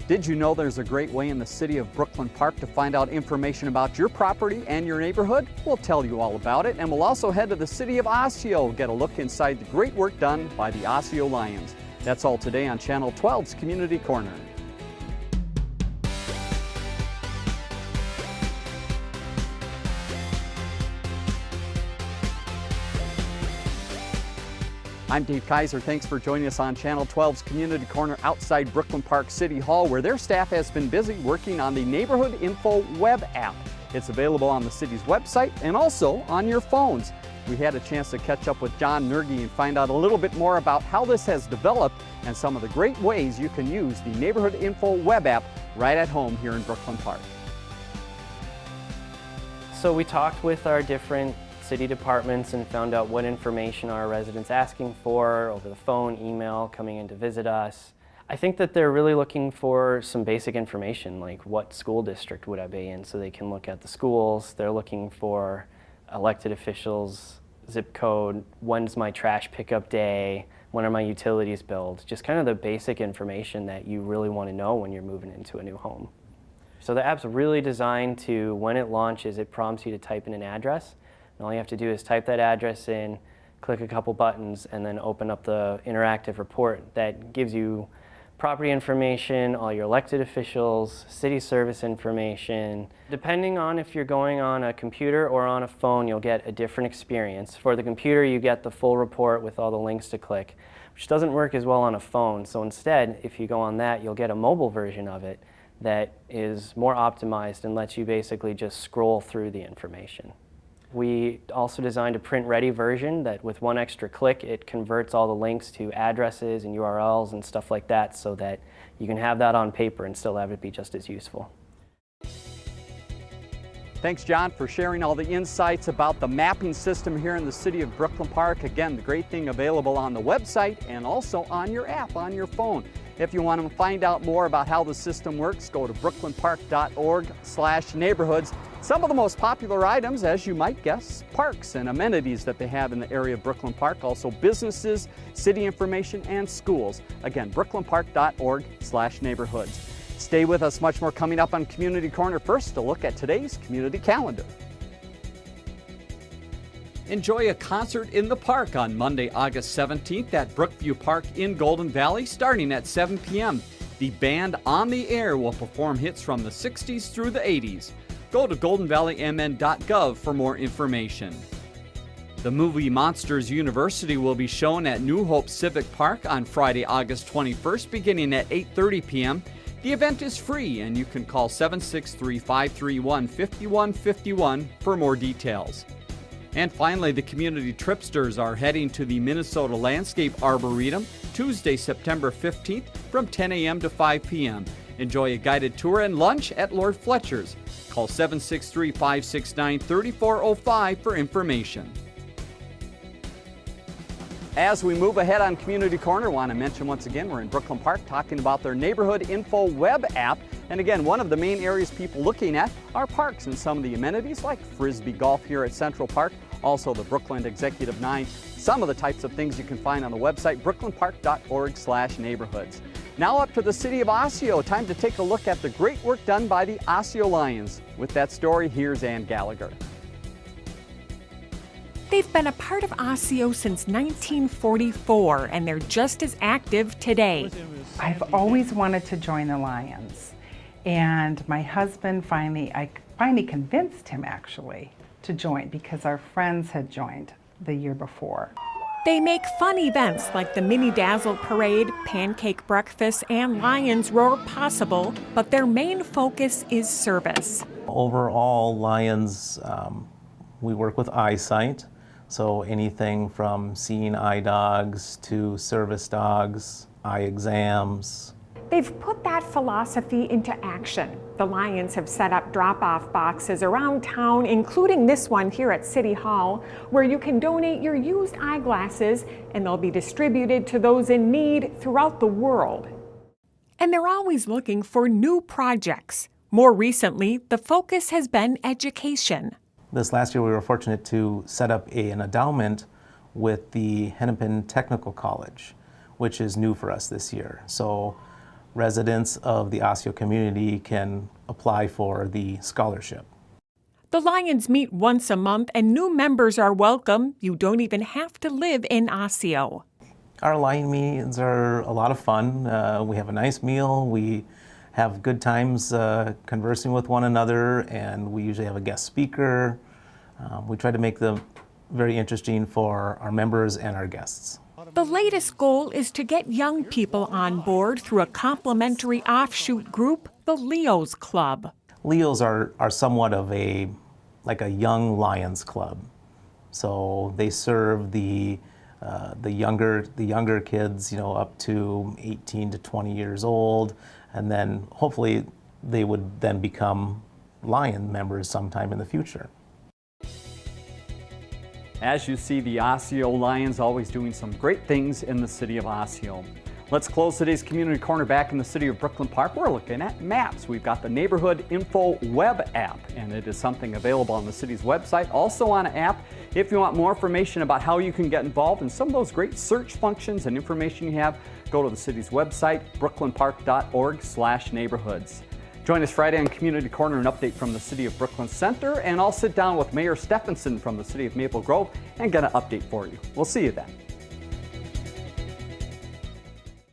Did you know there's a great way in the city of Brooklyn Park to find out information about your property and your neighborhood? We'll tell you all about it, and we'll also head to the city of Osseo, get a look inside the great work done by the Osseo Lions. That's all today on Channel 12's Community Corner. I'm Dave Kaiser. Thanks for joining us on Channel 12's Community Corner outside Brooklyn Park City Hall, where their staff has been busy working on the Neighborhood Info web app. It's available on the city's website and also on your phones. We had a chance to catch up with John Nergy and find out a little bit more about how this has developed and some of the great ways you can use the Neighborhood Info web app right at home here in Brooklyn Park. So we talked with our different city departments and found out what information our residents asking for over the phone, email, coming in to visit us. I think that they're really looking for some basic information, like what school district would I be in, so they can look at the schools. They're looking for elected officials, zip code, when's my trash pickup day, when are my utilities billed, just kind of the basic information that you really want to know when you're moving into a new home. So the app's really designed to, when it launches, it prompts you to type in an address. And all you have to do is type that address in, click a couple buttons, and then open up the interactive report that gives you property information, all your elected officials, city service information. Depending on if you're going on a computer or on a phone, you'll get a different experience. For the computer, you get the full report with all the links to click, which doesn't work as well on a phone. So instead, if you go on that, you'll get a mobile version of it that is more optimized and lets you basically just scroll through the information. We also designed a print-ready version that with one extra click, it converts all the links to addresses and URLs and stuff like that so that you can have that on paper and still have it be just as useful. Thanks, John, for sharing all the insights about the mapping system here in the city of Brooklyn Park. Again, the great thing available on the website and also on your app on your phone. If you want to find out more about how the system works, go to brooklynpark.org/neighborhoods. Some of the most popular items, as you might guess, parks and amenities that they have in the area of Brooklyn Park, also businesses, city information, and schools. Again, brooklynpark.org/neighborhoods. Stay with us, much more coming up on Community Corner. First, a look at today's community calendar. Enjoy a concert in the park on Monday, August 17th at Brookview Park in Golden Valley, starting at 7 p.m. The band On the Air will perform hits from the 60s through the 80s. Go to goldenvalleymn.gov for more information. The movie Monsters University will be shown at New Hope Civic Park on Friday, August 21st, beginning at 8:30 p.m. The event is free, and you can call 763-531-5151 for more details. And finally, the community tripsters are heading to the Minnesota Landscape Arboretum Tuesday, September 15th from 10 a.m. to 5 p.m. Enjoy a guided tour and lunch at Lord Fletcher's. Call 763-569-3405 for information. As we move ahead on Community Corner, I want to mention once again we're in Brooklyn Park talking about their Neighborhood Info web app. And again, one of the main areas people looking at are parks and some of the amenities like Frisbee Golf here at Central Park, also the Brookland Executive 9, some of the types of things you can find on the website brooklynpark.org/neighborhoods. Now up to the city of Osseo, time to take a look at the great work done by the Osseo Lions. With that story, here's Ann Gallagher. They've been a part of Osseo since 1944, and they're just as active today. I've always wanted to join the Lions, and my husband I finally convinced him actually to join because our friends had joined the year before. They make fun events like the Mini Dazzle Parade, Pancake Breakfast, and Lions Roar possible, but their main focus is service. Overall, Lions, we work with eyesight. So anything from seeing eye dogs to service dogs, eye exams. They've put that philosophy into action. The Lions have set up drop-off boxes around town, including this one here at City Hall, where you can donate your used eyeglasses and they'll be distributed to those in need throughout the world. And they're always looking for new projects. More recently, the focus has been education. This last year we were fortunate to set up an endowment with the Hennepin Technical College, which is new for us this year. So residents of the Osseo community can apply for the scholarship. The Lions meet once a month and new members are welcome. You don't even have to live in Osseo. Our Lion meetings are a lot of fun. We have a nice meal. We have good times conversing with one another, and we usually have a guest speaker. We try to make them very interesting for our members and our guests. The latest goal is to get young people on board through a complimentary offshoot group, the Leo's Club. Leo's are somewhat of a young Lions club. So they serve the younger kids, up to 18 to 20 years old, and then hopefully they would then become Lion members sometime in the future. As you see, the Osseo Lions always doing some great things in the city of Osseo. Let's close today's Community Corner back in the city of Brooklyn Park. We're looking at maps. We've got the Neighborhood Info web app, and it is something available on the city's website, also on an app. If you want more information about how you can get involved in some of those great search functions and information you have, go to the city's website, brooklynpark.org/neighborhoods. Join us Friday on Community Corner, an update from the City of Brooklyn Center, and I'll sit down with Mayor Stephenson from the City of Maple Grove and get an update for you. We'll see you then.